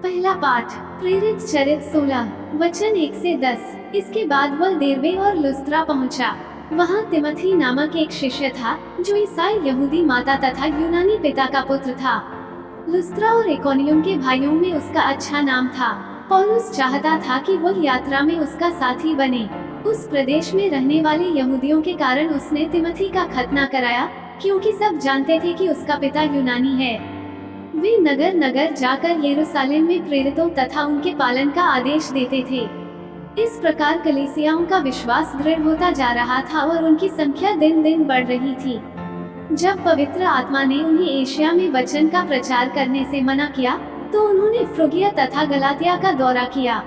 पहला पाठ, प्रेरित चरित 16 वचन 1 से 10। इसके बाद वह देरबे और लुस्त्रा पहुंचा। वहां तिमोथी नामक एक शिष्य था जो ईसाई यहूदी माता तथा यूनानी पिता का पुत्र था। लुस्त्रा और इकोनियम के भाइयों में उसका अच्छा नाम था। पौलुस चाहता था कि वह यात्रा में उसका साथी बने। उस प्रदेश में रहने वाले यहूदियों के कारण उसने तिमोथी का खतना कराया, क्योंकि सब जानते थे कि उसका पिता यूनानी है। वे नगर नगर जाकर यरूशलेम में प्रेरितों तथा उनके पालन का आदेश देते थे। इस प्रकार कलीसियाओं का विश्वास दृढ़ होता जा रहा था और उनकी संख्या दिन दिन बढ़ रही थी। जब पवित्र आत्मा ने उन्हें एशिया में वचन का प्रचार करने से मना किया, तो उन्होंने फ्रुगिया तथा गलातिया का दौरा किया।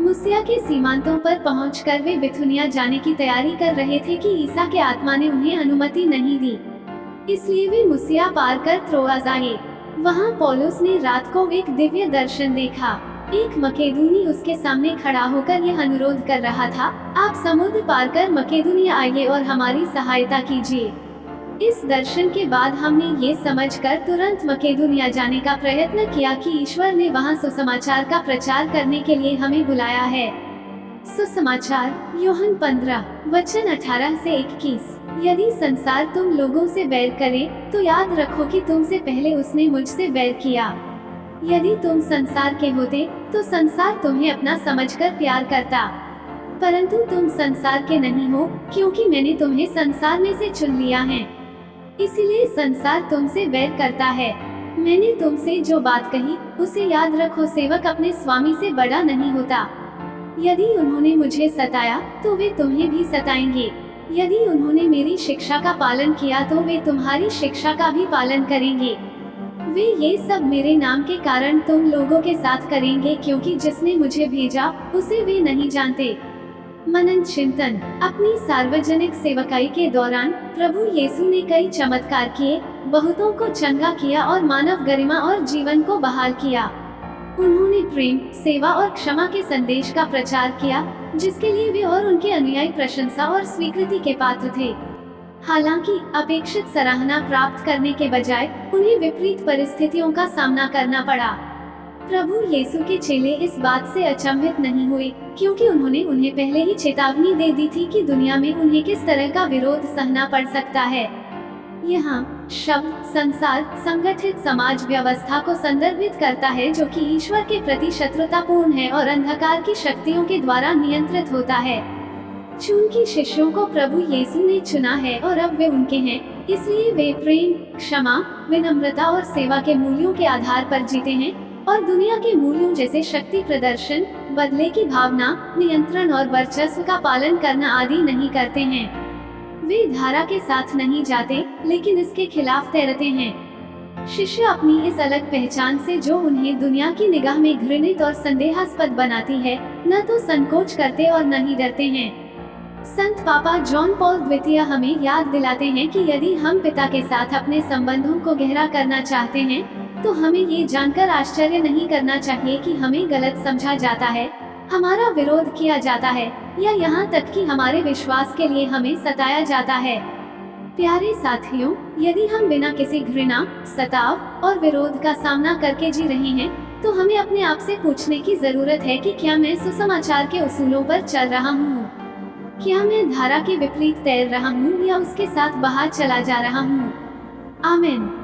मुसिया के सीमांतों पर पहुंचकर वे बिथुनिया जाने की तैयारी कर रहे थे कि ईसा के आत्मा ने उन्हें अनुमति नहीं दी। इसलिए वे मुसिया पार कर त्रोआस आए। वहां पौलुस ने रात को एक दिव्य दर्शन देखा। एक मकेदूनी उसके सामने खड़ा होकर यह अनुरोध कर रहा था, आप समुद्र पार कर मकेदुनिया आइए और हमारी सहायता कीजिए। इस दर्शन के बाद हमने ये समझकर तुरंत मकेदुनिया जाने का प्रयत्न किया कि ईश्वर ने वहां सुसमाचार का प्रचार करने के लिए हमें बुलाया है। सुसमाचार यूहन्ना 15 वचन 18 से 21। यदि संसार तुम लोगों से बैर करे, तो याद रखो कि तुमसे पहले उसने मुझसे बैर किया। यदि तुम संसार के होते, तो संसार तुम्हें अपना समझकर प्यार करता, परंतु तुम संसार के नहीं हो, क्योंकि मैंने तुम्हें संसार में से चुन लिया है। इसीलिए संसार तुमसे बैर करता है। मैंने तुमसे जो बात कही, उसे याद रखो, सेवक अपने स्वामी से बड़ा नहीं होता। यदि उन्होंने मुझे सताया, तो वे तुम्हें भी सताएंगे। यदि उन्होंने मेरी शिक्षा का पालन किया, तो वे तुम्हारी शिक्षा का भी पालन करेंगे। वे ये सब मेरे नाम के कारण तुम लोगों के साथ करेंगे, क्योंकि जिसने मुझे भेजा उसे वे नहीं जानते। मनन चिंतन। अपनी सार्वजनिक सेवकाई के दौरान प्रभु यीशु ने कई चमत्कार किए, बहुतों को चंगा किया और मानव गरिमा और जीवन को बहाल किया। उन्होंने प्रेम, सेवा और क्षमा के संदेश का प्रचार किया, जिसके लिए वे और उनके अनुयायी प्रशंसा और स्वीकृति के पात्र थे। हालांकि अपेक्षित सराहना प्राप्त करने के बजाय उन्हें विपरीत परिस्थितियों का सामना करना पड़ा। प्रभु यीशु के चेले इस बात से अचंभित नहीं हुए, क्योंकि उन्होंने उन्हें पहले ही चेतावनी दे दी थी कि दुनिया में उन्हें किस तरह का विरोध सहना पड़ सकता है। यहाँ शब्द संसार संगठित समाज व्यवस्था को संदर्भित करता है, जो कि ईश्वर के प्रति शत्रुतापूर्ण है और अंधकार की शक्तियों के द्वारा नियंत्रित होता है। चूंकि शिष्यों को प्रभु यीशु ने चुना है और अब वे उनके हैं, इसलिए वे प्रेम, क्षमा, विनम्रता और सेवा के मूल्यों के आधार पर जीते हैं और दुनिया के मूल्यों जैसे शक्ति प्रदर्शन, बदले की भावना, नियंत्रण और वर्चस्व का पालन करना आदि नहीं करते हैं। वे धारा के साथ नहीं जाते, लेकिन इसके खिलाफ तैरते हैं। शिष्य अपनी इस अलग पहचान से, जो उन्हें दुनिया की निगाह में घृणित और संदेहास्पद बनाती है, न तो संकोच करते और न ही डरते हैं। संत पापा जॉन पॉल द्वितीय हमें याद दिलाते हैं कि यदि हम पिता के साथ अपने संबंधों को गहरा करना चाहते हैं, तो हमें ये जानकर आश्चर्य नहीं करना चाहिए कि हमें गलत समझा जाता है, हमारा विरोध किया जाता है, या यहाँ तक कि हमारे विश्वास के लिए हमें सताया जाता है। प्यारे साथियों, यदि हम बिना किसी घृणा, सताव और विरोध का सामना करके जी रहे हैं, तो हमें अपने आप से पूछने की जरूरत है कि क्या मैं सुसमाचार के उसूलों पर चल रहा हूँ? क्या मैं धारा के विपरीत तैर रहा हूँ या उसके साथ बाहर चला जा रहा हूँ? आमीन।